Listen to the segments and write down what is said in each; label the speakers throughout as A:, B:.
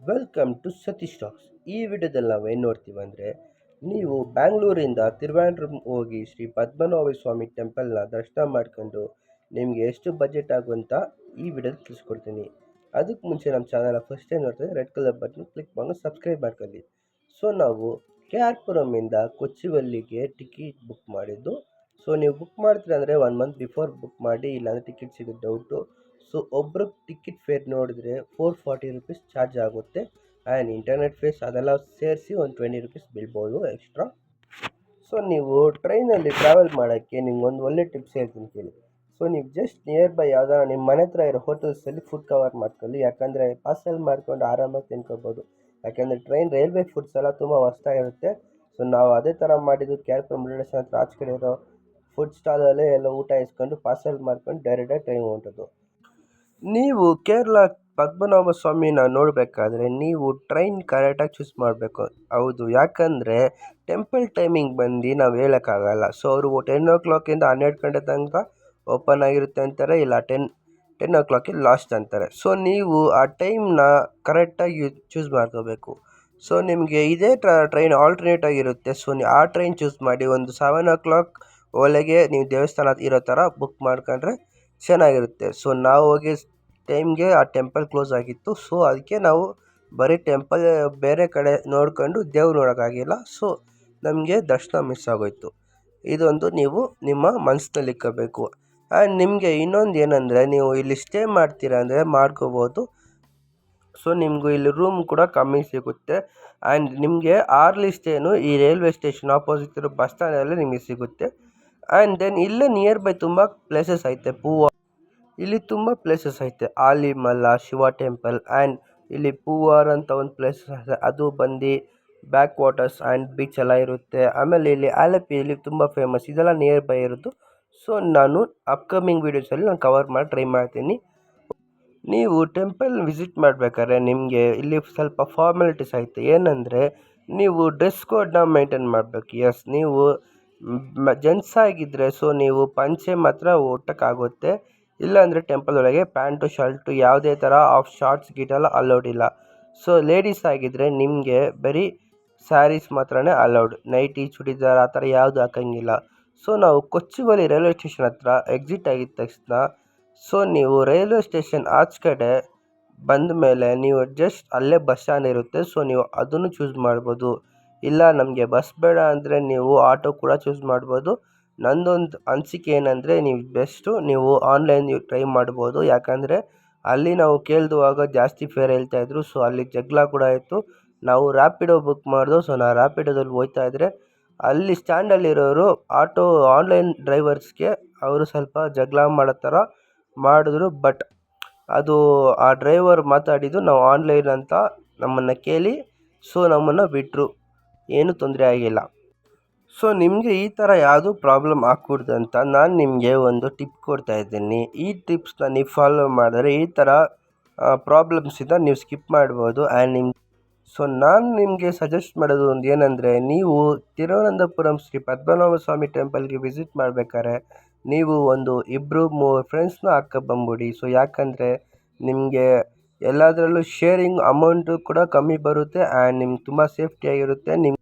A: Welcome to Satish tax. ಈ ವಿಡಿಯೋದಲ್ಲಿ ನಾವು ಏನು ನೋಡ್ತೀವಿ ಅಂದರೆ, ನೀವು ಬ್ಯಾಂಗ್ಳೂರಿಂದ ತಿರುವನಂತಪುರಂ ಹೋಗಿ ಶ್ರೀ ಪದ್ಮನಾಭ ಸ್ವಾಮಿ ಟೆಂಪಲ್ನ ದರ್ಶನ ಮಾಡ್ಕೊಂಡು ನಿಮಗೆ ಎಷ್ಟು ಬಜೆಟ್ ಆಗುವಂತ ಈ ವಿಡಿಯೋದಲ್ಲಿ ತಿಳಿಸ್ಕೊಡ್ತೀನಿ. ಅದಕ್ಕೆ ಮುಂಚೆ ನಮ್ಮ ಚಾನಲ್ ಫಸ್ಟ್ ಟೈಮ್ ನೋಡ್ತಾರೆ ರೆಡ್ ಕಲರ್ ಬಟನ್ ಕ್ಲಿಕ್ ಮಾಡಿ ಸಬ್ಸ್ಕ್ರೈಬ್ ಮಾಡ್ಕೊಳ್ಳಿ. ಸೊ ನಾವು ಕೆ ಆರ್ ಪುರಮಿಂದ ಕೊಚ್ಚಿವಲ್ಲಿಗೆ ಟಿಕೆಟ್ ಬುಕ್ ಮಾಡಿದ್ದು. ಸೊ ನೀವು ಬುಕ್ ಮಾಡ್ತೀರಾ ಅಂದರೆ 1 ಮಂತ್ ಬಿಫೋರ್ ಬುಕ್ ಮಾಡಿ, ಇಲ್ಲಾಂದರೆ ಟಿಕೆಟ್ ಸಿಗೋದು ಡೌಟು. ಸೊ ಒಬ್ರಿಗೆ ಟಿಕೆಟ್ ಫೇರ್ ನೋಡಿದ್ರೆ 440 ರುಪೀಸ್ ಚಾರ್ಜ್ ಆಗುತ್ತೆ. ಆ್ಯಂಡ್ ಇಂಟರ್ನೆಟ್ ಫೀಸ್ ಅದೆಲ್ಲ ಸೇರಿಸಿ ಒಂದು 20 ರುಪೀಸ್ ಬೀಳ್ಬೋದು ಎಕ್ಸ್ಟ್ರಾ. ಸೊ ನೀವು ಟ್ರೈನಲ್ಲಿ ಟ್ರಾವೆಲ್ ಮಾಡೋಕ್ಕೆ ನಿಮ್ಗೊಂದು ಒಳ್ಳೆ ಟಿಪ್ಸ್ ಹೇಳ್ತೀನಿ ಕೇಳಿ. ಸೊ ನೀವು ಜಸ್ಟ್ ನಿಯರ್ ಬೈ ಯಾವ್ದಾರ ನಿಮ್ಮ ಮನೆ ಹತ್ರ ಇರೋ ಹೋಟೆಲ್ಸಲ್ಲಿ ಫುಡ್ ಕವರ್ ಮಾಡ್ಕೊಳ್ಳಿ. ಯಾಕಂದರೆ ಪಾರ್ಸೆಲ್ ಮಾಡ್ಕೊಂಡು ಆರಾಮಾಗಿ ತಿನ್ಕೋಬೋದು. ಯಾಕಂದರೆ ರೈಲ್ವೆ ಫುಡ್ಸ್ ಎಲ್ಲ ತುಂಬ ಹೊಸ್ದಾಗಿರುತ್ತೆ. ಸೊ ನಾವು ಅದೇ ಥರ ಮಾಡಿದ್ದು ಕೆ ಆರ್ ಪುರಂ ರೈಲ್ವೆ ಸ್ಟೇಷನ್ ಹತ್ರ ಆಚೆ ಕಡೆ ಇರೋ ಫುಡ್ ಸ್ಟಾಲಲ್ಲೇ ಎಲ್ಲ ಊಟ ಇಸ್ಕೊಂಡು ಪಾರ್ಸೆಲ್ ಮಾಡ್ಕೊಂಡು ಡೈರೆಕ್ಟಾಗಿ ಟ್ರೈನ್ ಹೊಂಟೋದು. ನೀವು ಕೇರಳ ಪದ್ಮನಾಭ ಸ್ವಾಮಿನ ನೋಡಬೇಕಾದ್ರೆ ನೀವು ಟ್ರೈನ್ ಕರೆಕ್ಟಾಗಿ ಚೂಸ್ ಮಾಡಬೇಕು. ಹೌದು, ಯಾಕಂದರೆ ಟೆಂಪಲ್ ಟೈಮಿಂಗ್ ಬಂದು ನಾವು ಹೇಳೋಕ್ಕಾಗಲ್ಲ. ಸೊ ಅವರು 10 ಓ ಕ್ಲಾಕಿಂದ 12 ಗಂಟೆ ತನಕ ಓಪನ್ ಆಗಿರುತ್ತೆ ಅಂತಾರೆ, ಇಲ್ಲ 10 ಓ ಕ್ಲಾಕಿಗೆ ಲಾಸ್ಟ್ ಅಂತಾರೆ. ಸೊ ನೀವು ಆ ಟೈಮ್ನ ಕರೆಕ್ಟಾಗಿ ಚೂಸ್ ಮಾಡ್ಕೋಬೇಕು. ಸೊ ನಿಮಗೆ ಇದೇ ಟ್ರೈನ್ ಆಲ್ಟರ್ನೇಟ್ ಆಗಿರುತ್ತೆ. ಸೊ ಆ ಟ್ರೈನ್ ಚೂಸ್ ಮಾಡಿ ಒಂದು 7 ಓ ಕ್ಲಾಕ್ ಒಳಗೆ ನೀವು ದೇವಸ್ಥಾನ ಇರೋ ಥರ ಬುಕ್ ಮಾಡ್ಕೊಂಡ್ರೆ ಚೆನ್ನಾಗಿರುತ್ತೆ. ಸೊ ನಾವು ಹೋಗಿ ಟೈಮ್ಗೆ ಆ ಟೆಂಪಲ್ ಕ್ಲೋಸ್ ಆಗಿತ್ತು. ಸೊ ಅದಕ್ಕೆ ನಾವು ಬರೀ ಟೆಂಪಲ್ ಬೇರೆ ಕಡೆ ನೋಡ್ಕೊಂಡು ದೇವ್ರು ನೋಡೋಕ್ಕಾಗಿಲ್ಲ. ಸೊ ನಮಗೆ ದರ್ಶನ ಮಿಸ್ ಆಗೋಯ್ತು. ಇದೊಂದು ನೀವು ನಿಮ್ಮ ಮನಸ್ಸಿನಲ್ಲಿ ಇಟ್ಕೋಬೇಕು. ಆ್ಯಂಡ್ ನಿಮಗೆ ಇನ್ನೊಂದು ಏನಂದರೆ, ನೀವು ಇಲ್ಲಿ ಸ್ಟೇ ಮಾಡ್ತೀರಾ ಅಂದರೆ ಮಾಡ್ಕೋಬೋದು. ಸೊ ನಿಮಗೂ ಇಲ್ಲಿ ರೂಮ್ ಕೂಡ ಕಮ್ಮಿ ಸಿಗುತ್ತೆ. ಆ್ಯಂಡ್ ನಿಮಗೆ ಆರ್ಲಿ ಸ್ಟೇನು ಈ ರೈಲ್ವೆ ಸ್ಟೇಷನ್ ಆಪೋಸಿಟ್ ಇರೋ ಬಸ್ ಸ್ಟ್ಯಾಂಡಲ್ಲೇ ನಿಮಗೆ ಸಿಗುತ್ತೆ. ಆ್ಯಂಡ್ ದೆನ್ ಇಲ್ಲೇ ನಿಯರ್ ಬೈ ತುಂಬ ಪ್ಲೇಸಸ್ ಐತೆ. ಇಲ್ಲಿ ತುಂಬ ಪ್ಲೇಸಸ್ ಐತೆ. ಆಲಿಮಲ ಶಿವ ಟೆಂಪಲ್ ಆ್ಯಂಡ್ ಇಲ್ಲಿ ಪೂವಾರ್ ಅಂತ ಒಂದು ಪ್ಲೇಸಸ್ ಇದೆ. ಅದು ಬಂದು ಬ್ಯಾಕ್ ವಾಟರ್ಸ್ ಆ್ಯಂಡ್ ಬೀಚ್ ಎಲ್ಲ ಇರುತ್ತೆ. ಆಮೇಲೆ ಇಲ್ಲಿ ಆಲಪಿಯಲ್ಲಿ ತುಂಬ ಫೇಮಸ್. ಇದೆಲ್ಲ ನಿಯರ್ ಬೈ ಇರೋದು. ಸೊ ನಾನು ಅಪ್ಕಮಿಂಗ್ ವೀಡಿಯೋಸಲ್ಲಿ ನಾನು ಕವರ್ ಮಾಡಿ ಟ್ರೈ ಮಾಡ್ತೀನಿ. ನೀವು ಟೆಂಪಲ್ ವಿಸಿಟ್ ಮಾಡಬೇಕಾದ್ರೆ ನಿಮಗೆ ಇಲ್ಲಿ ಸ್ವಲ್ಪ ಫಾರ್ಮಾಲಿಟೀಸ್ ಐತೆ. ಏನಂದರೆ, ನೀವು ಡ್ರೆಸ್ ಕೋಡ್ನ ಮೇಂಟೈನ್ ಮಾಡಬೇಕು. ಎಸ್, ನೀವು ಜೆಂಟ್ಸ್ ಆಗಿದ್ದರೆ ಸೊ ನೀವು ಪಂಚೆ ಮಾತ್ರ ಉಟ್ಟಕ್ಕಾಗುತ್ತೆ. ಇಲ್ಲಾಂದರೆ ಟೆಂಪಲ್ ಒಳಗೆ ಪ್ಯಾಂಟು ಶರ್ಟು ಯಾವುದೇ ಥರ ಆಫ್ ಶಾರ್ಟ್ಸ್ ಗೀಟೆಲ್ಲ ಅಲೌಡ್ ಇಲ್ಲ. ಸೊ ಲೇಡೀಸ್ ಆಗಿದ್ದರೆ ನಿಮಗೆ ಬರೀ ಸ್ಯಾರೀಸ್ ಮಾತ್ರನೇ ಅಲೌಡ್. ನೈಟಿ ಚೂಡಿದಾರ್ ಆ ಥರ ಯಾವುದು ಹಾಕೋಂಗಿಲ್ಲ. ಸೊ ನಾವು ಕೊಚ್ಚಿವಲ್ಲಿ ರೈಲ್ವೆ ಸ್ಟೇಷನ್ ಹತ್ರ ಎಕ್ಸಿಟ್ ಆಗಿದ ತಕ್ಷಣ, ಸೊ ನೀವು ರೈಲ್ವೆ ಸ್ಟೇಷನ್ ಆಚೆ ಕಡೆ ಬಂದ ಮೇಲೆ ನೀವು ಜಸ್ಟ್ ಅಲ್ಲೇ ಬಸ್ ಸ್ಟ್ಯಾಂಡ್ ಇರುತ್ತೆ. ಸೊ ನೀವು ಅದನ್ನು ಚೂಸ್ ಮಾಡ್ಬೋದು. ಇಲ್ಲ ನಮಗೆ ಬಸ್ ಬೇಡ ಅಂದರೆ ನೀವು ಆಟೋ ಕೂಡ ಚೂಸ್ ಮಾಡ್ಬೋದು. ನಂದೊಂದು ಅನಿಸಿಕೆ ಏನಂದರೆ, ನೀವು ಆನ್ಲೈನ್ ಟ್ರೈ ಮಾಡ್ಬೋದು. ಯಾಕಂದರೆ ಅಲ್ಲಿ ನಾವು ಕೇಳಿದುವಾಗ ಜಾಸ್ತಿ ಫೇರ್ ಹೇಳ್ತಾಯಿದ್ರು. ಸೊ ಅಲ್ಲಿ ಜಗಳ ಕೂಡ ಆಯಿತು. ನಾವು ರ್ಯಾಪಿಡೋ ಬುಕ್ ಮಾಡಿದೋ. ಸೊ ನಾವು ರ್ಯಾಪಿಡೋದಲ್ಲಿ ಹೋಗ್ತಾಯಿದ್ರೆ ಅಲ್ಲಿ ಸ್ಟ್ಯಾಂಡಲ್ಲಿರೋರು ಆನ್ಲೈನ್ ಡ್ರೈವರ್ಸ್ಗೆ ಅವರು ಸ್ವಲ್ಪ ಜಗಳ ಮಾಡೋ ಥರ ಮಾಡಿದ್ರು. ಬಟ್ ಅದು ಆ ಡ್ರೈವರ್ ಮಾತಾಡಿದ್ದು ನಾವು ಆನ್ಲೈನ್ ಅಂತ ನಮ್ಮನ್ನು ಕೇಳಿ ಸೊ ನಮ್ಮನ್ನು ಬಿಟ್ಟರು. ಏನೂ ತೊಂದರೆ ಆಗಿಲ್ಲ. ಸೊ ನಿಮಗೆ ಈ ಥರ ಯಾವುದೂ ಪ್ರಾಬ್ಲಮ್ ಆಗಕೂಡ್ದು ಅಂತ ನಾನು ನಿಮಗೆ ಒಂದು ಟಿಪ್ ಕೊಡ್ತಾ ಇದ್ದೀನಿ. ಈ ಟಿಪ್ಸ್ನ ನೀವು ಫಾಲೋ ಮಾಡಿದ್ರೆ ಈ ಥರ ಪ್ರಾಬ್ಲಮ್ಸಿಂದ ನೀವು ಸ್ಕಿಪ್ ಮಾಡ್ಬೋದು. ಸೊ ನಾನು ನಿಮಗೆ ಸಜೆಸ್ಟ್ ಮಾಡೋದು ಒಂದು ಏನಂದರೆ, ನೀವು ತಿರುವನಂತಪುರಂ ಶ್ರೀ ಪದ್ಮನಾಭ ಸ್ವಾಮಿ ಟೆಂಪಲ್ಗೆ ವಿಸಿಟ್ ಮಾಡಬೇಕಾದ್ರೆ ನೀವು ಒಂದು 2-3 ಫ್ರೆಂಡ್ಸ್ನ ಹಾಕ್ಕೊಂಬಂದ್ಬಿಡಿ. ಸೊ ಯಾಕಂದರೆ ನಿಮಗೆ ಎಲ್ಲದರಲ್ಲೂ ಶೇರಿಂಗ್ ಅಮೌಂಟು ಕೂಡ ಕಮ್ಮಿ ಬರುತ್ತೆ. ಆ್ಯಂಡ್ ನಿಮ್ಗೆ ತುಂಬ ಸೇಫ್ಟಿಯಾಗಿರುತ್ತೆ.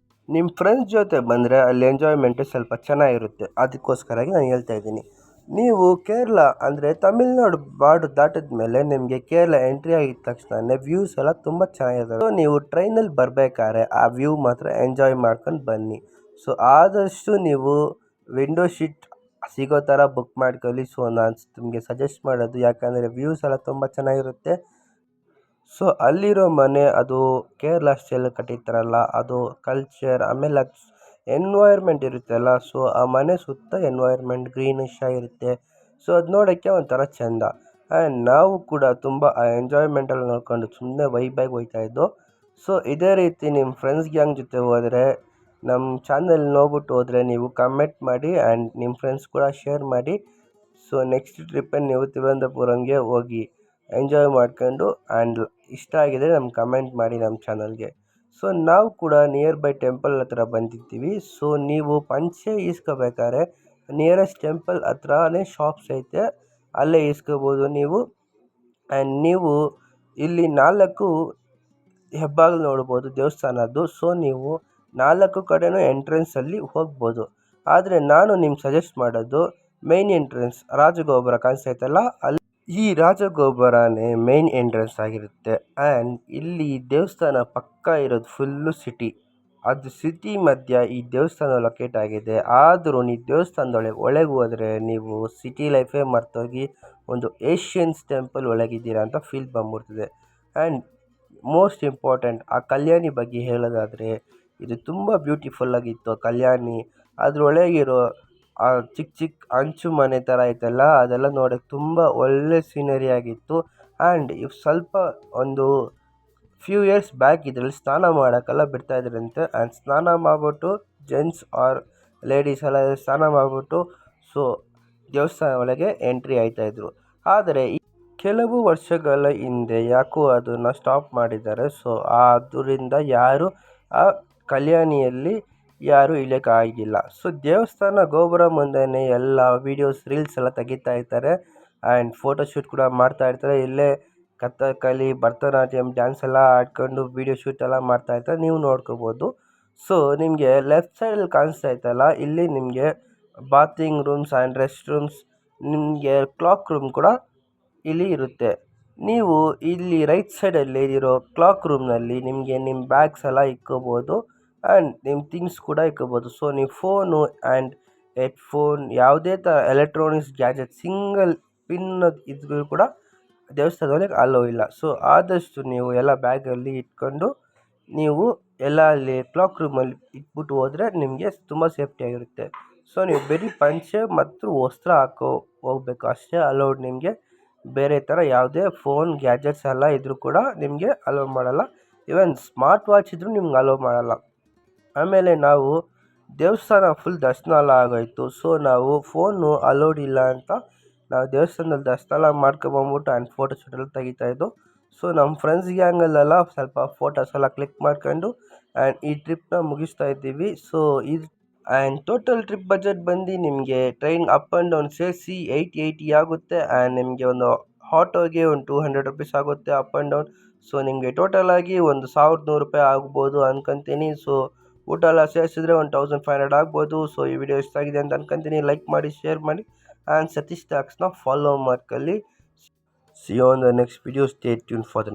A: ನಿಮ್ಮ ಫ್ರೆಂಡ್ಸ್ ಜೊತೆ ಬಂದರೆ ಅಲ್ಲಿ ಎಂಜಾಯ್ಮೆಂಟು ಸ್ವಲ್ಪ ಚೆನ್ನಾಗಿರುತ್ತೆ. ಅದಕ್ಕೋಸ್ಕರಾಗಿ ನಾನು ಹೇಳ್ತಾ ಇದ್ದೀನಿ. ನೀವು ಕೇರಳ ಅಂದರೆ ತಮಿಳ್ನಾಡು ಬಾರ್ಡ್ರ್ ದಾಟಿದ ಮೇಲೆ ನಿಮಗೆ ಕೇರಳ ಎಂಟ್ರಿ ಆಗಿದ ತಕ್ಷಣ ವ್ಯೂಸ್ ಎಲ್ಲ ತುಂಬ ಚೆನ್ನಾಗಿರ್ತವೆ. ಸೊ ನೀವು ಟ್ರೈನಲ್ಲಿ ಬರಬೇಕಾದ್ರೆ ಆ ವ್ಯೂ ಮಾತ್ರ ಎಂಜಾಯ್ ಮಾಡ್ಕೊಂಡು ಬನ್ನಿ. ಸೊ ಆದಷ್ಟು ನೀವು ವಿಂಡೋ ಶೀಟ್ ಸಿಗೋ ಥರ ಬುಕ್ ಮಾಡ್ಕೊಳ್ಳಿ. ಸೊ ನಾನು ನಿಮಗೆ ಸಜೆಸ್ಟ್ ಮಾಡೋದು, ಯಾಕಂದರೆ ವ್ಯೂಸ್ ಎಲ್ಲ ತುಂಬ ಚೆನ್ನಾಗಿರುತ್ತೆ. ಸೊ ಅಲ್ಲಿರೋ ಮನೆ ಅದು ಕೇರಳ ಸ್ಟೈಲ್ ಕಟ್ಟಿರ್ತಾರಲ್ಲ, ಅದು ಕಲ್ಚರ್. ಆಮೇಲೆ ಅದು ಎನ್ವೈರ್ಮೆಂಟ್ ಇರುತ್ತಲ್ಲ, ಸೊ ಆ ಮನೆ ಸುತ್ತ ಎನ್ವೈರ್ಮೆಂಟ್ ಗ್ರೀನಿಶ್ ಆಗಿರುತ್ತೆ. ಸೊ ಅದು ನೋಡೋಕ್ಕೆ ಒಂಥರ ಚೆಂದ. ಆ್ಯಂಡ್ ನಾವು ಕೂಡ ತುಂಬ ಆ ಎಂಜಾಯ್ಮೆಂಟಲ್ಲಿ ನೋಡ್ಕೊಂಡು ಸುಮ್ಮನೆ ವೈಬಾಗಿ ಹೋಗ್ತಾಯಿದ್ದೋ. ಸೊ ಇದೇ ರೀತಿ ನಿಮ್ಮ ಫ್ರೆಂಡ್ಸ್ ಗ್ಯಾಂಗ್ ಜೊತೆ ಹೋದರೆ, ನಮ್ಮ ಚಾನಲ್ ನೋಡ್ಬಿಟ್ಟು ಹೋದರೆ ನೀವು ಕಮೆಂಟ್ ಮಾಡಿ ಆ್ಯಂಡ್ ನಿಮ್ಮ ಫ್ರೆಂಡ್ಸ್ ಕೂಡ ಶೇರ್ ಮಾಡಿ. ಸೊ ನೆಕ್ಸ್ಟ್ ಟ್ರಿಪ್ಪಲ್ಲಿ ನೀವು ತಿರುವನಂತಪುರಂಗೆ ಹೋಗಿ ಎಂಜಾಯ್ ಮಾಡ್ಕೊಂಡು ಆ್ಯಂಡ್ ಇಷ್ಟ ಆಗಿದರೆ ನಮ್ಗೆ ಕಮೆಂಟ್ ಮಾಡಿ ನಮ್ಮ ಚಾನಲ್ಗೆ. ಸೊ ನಾವು ಕೂಡ ನಿಯರ್ ಬೈ ಟೆಂಪಲ್ ಹತ್ರ ಬಂದಿದ್ದೀವಿ. ಸೊ ನೀವು ಪಂಚೆ ಈಸ್ಕೋಬೇಕಾದ್ರೆ ನಿಯರೆಸ್ಟ್ ಟೆಂಪಲ್ ಹತ್ರನೇ ಶಾಪ್ಸ್ ಐತೆ, ಅಲ್ಲೇ ಈಸ್ಕೋಬೋದು ನೀವು. ಆ್ಯಂಡ್ ನೀವು ಇಲ್ಲಿ 4 ಹೆಬ್ಬಾಗಿಲು ನೋಡ್ಬೋದು ದೇವಸ್ಥಾನದ್ದು. ಸೊ ನೀವು 4 ಕಡೆನೂ ಎಂಟ್ರೆನ್ಸಲ್ಲಿ ಹೋಗ್ಬೋದು. ಆದರೆ ನಾನು ನಿಮ್ಗೆ ಸಜೆಸ್ಟ್ ಮಾಡೋದು ಮೇನ್ ಎಂಟ್ರೆನ್ಸ್ ರಾಜಗೋಪುರ ಕಾಣಿಸ್ತೈತಲ್ಲ, ಅಲ್ಲಿ ಈ ರಾಜಗೋಪುರನೇ ಮೇನ್ ಎಂಟ್ರೆನ್ಸ್ ಆಗಿರುತ್ತೆ. ಆ್ಯಂಡ್ ಇಲ್ಲಿ ದೇವಸ್ಥಾನ ಪಕ್ಕ ಇರೋದು ಫುಲ್ಲು ಸಿಟಿ. ಅದು ಸಿಟಿ ಮಧ್ಯ ಈ ದೇವಸ್ಥಾನ ಲೊಕೇಟ್ ಆಗಿದೆ. ಆದರೂ ನೀವು ಒಳಗೆ ಹೋದರೆ ನೀವು ಸಿಟಿ ಲೈಫೇ ಮರ್ತೋಗಿ ಒಂದು ಏಷ್ಯನ್ಸ್ ಟೆಂಪಲ್ ಒಳಗಿದ್ದೀರಾ ಅಂತ ಫೀಲ್ ಬಂದ್ಬಿಡ್ತದೆ. ಆ್ಯಂಡ್ ಮೋಸ್ಟ್ ಇಂಪಾರ್ಟೆಂಟ್, ಆ ಕಲ್ಯಾಣಿ ಬಗ್ಗೆ ಹೇಳೋದಾದರೆ ಇದು ತುಂಬ ಬ್ಯೂಟಿಫುಲ್ಲಾಗಿತ್ತು. ಕಲ್ಯಾಣಿ ಅದರೊಳಗಿರೋ ಆ ಚಿಕ್ಕ ಚಿಕ್ಕ ಹಂಚು ಮನೆ ಥರ ಐತಲ್ಲ, ಅದೆಲ್ಲ ನೋಡೋಕ್ಕೆ ತುಂಬ ಒಳ್ಳೆ ಸೀನರಿ ಆಗಿತ್ತು. ಆ್ಯಂಡ್ ಸ್ವಲ್ಪ ಒಂದು ಫ್ಯೂ ಇಯರ್ಸ್ ಬ್ಯಾಕ್ ಇದರಲ್ಲಿ ಸ್ನಾನ ಮಾಡೋಕ್ಕೆಲ್ಲ ಬಿಡ್ತಾಯಿದ್ರಂತೆ. ಆ್ಯಂಡ್ ಸ್ನಾನ ಮಾಡಿಬಿಟ್ಟು ಜೆಂಟ್ಸ್ ಆರ್ ಲೇಡೀಸ್ ಎಲ್ಲ ಸ್ನಾನ ಮಾಡಿಬಿಟ್ಟು ಸೊ ದೇವಸ್ಥಾನ ಒಳಗೆ ಎಂಟ್ರಿ ಆಯ್ತಾಯಿದ್ರು. ಆದರೆ ಕೆಲವು ವರ್ಷಗಳ ಹಿಂದೆ ಯಾಕೋ ಅದನ್ನು ಸ್ಟಾಪ್ ಮಾಡಿದ್ದಾರೆ. ಸೊ ಅದರಿಂದ ಯಾರು ಆ ಕಲ್ಯಾಣಿಯಲ್ಲಿ ಯಾರು ಇಳಿಯೋಕ್ಕಾಗಿಲ್ಲ. ಸೊ ದೇವಸ್ಥಾನ ಗೋಪುರ ಮುಂದೆನೇ ಎಲ್ಲ ವೀಡಿಯೋಸ್ ರೀಲ್ಸ್ ಎಲ್ಲ ತೆಗಿತಾ ಇರ್ತಾರೆ. ಆ್ಯಂಡ್ ಫೋಟೋಶೂಟ್ ಕೂಡ ಮಾಡ್ತಾ ಇರ್ತಾರೆ. ಇಲ್ಲೇ ಕಥಕ್ಕಳಿ ಭರತನಾಟ್ಯಂ ಡ್ಯಾನ್ಸ್ ಎಲ್ಲ ಆಡ್ಕೊಂಡು ವೀಡಿಯೋ ಶೂಟ್ ಎಲ್ಲ ಮಾಡ್ತಾ ಇರ್ತಾರೆ, ನೀವು ನೋಡ್ಕೋಬೋದು. ಸೊ ನಿಮಗೆ ಲೆಫ್ಟ್ ಸೈಡಲ್ಲಿ ಕಾಣಿಸ್ತಾ ಇತ್ತಲ್ಲ, ಇಲ್ಲಿ ನಿಮಗೆ bathing rooms and rest rooms, ನಿಮಗೆ ಕ್ಲಾಕ್ ರೂಮ್ ಕೂಡ ಇಲ್ಲಿ ಇರುತ್ತೆ. ನೀವು ಇಲ್ಲಿ ರೈಟ್ ಸೈಡಲ್ಲಿ ಇರೋ ಕ್ಲಾಕ್ ರೂಮ್ನಲ್ಲಿ ನಿಮಗೆ ನಿಮ್ಮ ಬ್ಯಾಗ್ಸ್ ಎಲ್ಲ ಇಕ್ಕೋಬೋದು ಆ್ಯಂಡ್ ನಿಮ್ಮ ಥಿಂಗ್ಸ್ ಕೂಡ ಇಕ್ಕೋಬೋದು. ಸೊ ನೀವು ಫೋನು ಆ್ಯಂಡ್ ಹೆಡ್ಫೋನ್ ಯಾವುದೇ ಥರ ಎಲೆಕ್ಟ್ರಾನಿಕ್ಸ್ ಗ್ಯಾಜೆಟ್ ಸಿಂಗಲ್ ಪಿನ್ ಇದ್ರೂ ಕೂಡ ದೇವಸ್ಥಾನದೊಳಗೆ ಅಲೋ ಇಲ್ಲ. ಸೊ ಆದಷ್ಟು ನೀವು ಎಲ್ಲ ಬ್ಯಾಗಲ್ಲಿ ಇಟ್ಕೊಂಡು ನೀವು ಎಲ್ಲ ಅಲ್ಲಿ ಕ್ಲಾಕ್ ರೂಮಲ್ಲಿ ಇಟ್ಬಿಟ್ಟು ಹೋದರೆ ನಿಮಗೆ ತುಂಬ ಸೇಫ್ಟಿಯಾಗಿರುತ್ತೆ. ಸೊ ನೀವು ಬರೀ ಪಂಚೆ ಮತ್ತು ವಸ್ತ್ರ ಹಾಕೋ ಹೋಗ್ಬೇಕು ಅಷ್ಟೇ ಅಲೌಡ್. ನಿಮಗೆ ಬೇರೆ ಥರ ಯಾವುದೇ ಫೋನ್ ಗ್ಯಾಜೆಟ್ಸ್ ಎಲ್ಲ ಇದ್ದರೂ ಕೂಡ ನಿಮಗೆ ಅಲೋ ಮಾಡಲ್ಲ. ಈವನ್ ಸ್ಮಾರ್ಟ್ ವಾಚ್ ಇದ್ದರೂ ನಿಮ್ಗೆ ಅಲೋ ಮಾಡಲ್ಲ. ಆಮೇಲೆ ನಾವು ದೇವಸ್ಥಾನ ಫುಲ್ ದರ್ಶನ ಎಲ್ಲ ಆಗೋಯಿತು. ಸೊ ನಾವು ಫೋನು ಅಲೋಡ್ ಇಲ್ಲ ಅಂತ ನಾವು ದೇವಸ್ಥಾನದಲ್ಲಿ ದರ್ಶನ ಎಲ್ಲ ಮಾಡ್ಕೊಂಬಂದ್ಬಿಟ್ಟು ಆ್ಯಂಡ್ ಫೋಟೋ ಶೂಟ್ ಎಲ್ಲ ತೆಗಿತಾಯಿದ್ದು. ಸೊ ನಮ್ಮ ಫ್ರೆಂಡ್ಸ್ ಗ್ಯಾಂಗಲ್ಲೆಲ್ಲ ಸ್ವಲ್ಪ ಫೋಟೋಸ್ ಎಲ್ಲ ಕ್ಲಿಕ್ ಮಾಡ್ಕೊಂಡು ಆ್ಯಂಡ್ ಈ ಟ್ರಿಪ್ನ ಮುಗಿಸ್ತಾ ಇದ್ದೀವಿ. ಸೊ ಇದು ಆ್ಯಂಡ್ ಟೋಟಲ್ ಟ್ರಿಪ್ ಬಜೆಟ್ ಬಂದು ನಿಮಗೆ ಟ್ರೈನ್ ಅಪ್ ಆ್ಯಂಡ್ ಡೌನ್ ಸೇರಿಸಿ 880 ಆಗುತ್ತೆ. ಆ್ಯಂಡ್ ನಿಮಗೆ ಒಂದು ಆಟೋಗೆ ಒಂದು 200 ರುಪೀಸ್ ಆಗುತ್ತೆ ಅಪ್ ಆ್ಯಂಡ್ ಡೌನ್. ಸೊ ನಿಮಗೆ ಟೋಟಲಾಗಿ ಒಂದು 1100 ರೂಪಾಯಿ ಆಗ್ಬೋದು ಅನ್ಕೊತೀನಿ. ಸೊ ಊಟ ಎಲ್ಲ ಸೇರಿಸಿದ್ರೆ ಒಂದು 1500 ಆಗ್ಬೋದು. ಸೊ ಈ ವಿಡಿಯೋ ಇಷ್ಟ ಆಗಿದೆ ಅಂತ ಅನ್ಕೊತೀನಿ. ಲೈಕ್ ಮಾಡಿ, ಶೇರ್ ಮಾಡಿ ಆ್ಯಂಡ್ ಸತೀಶ್ ಟಾಕ್ಸ್ನ ಫಾಲೋ ಮಾಡ್ಕೊಳ್ಳಿ. See you on the next video. Stay tuned for the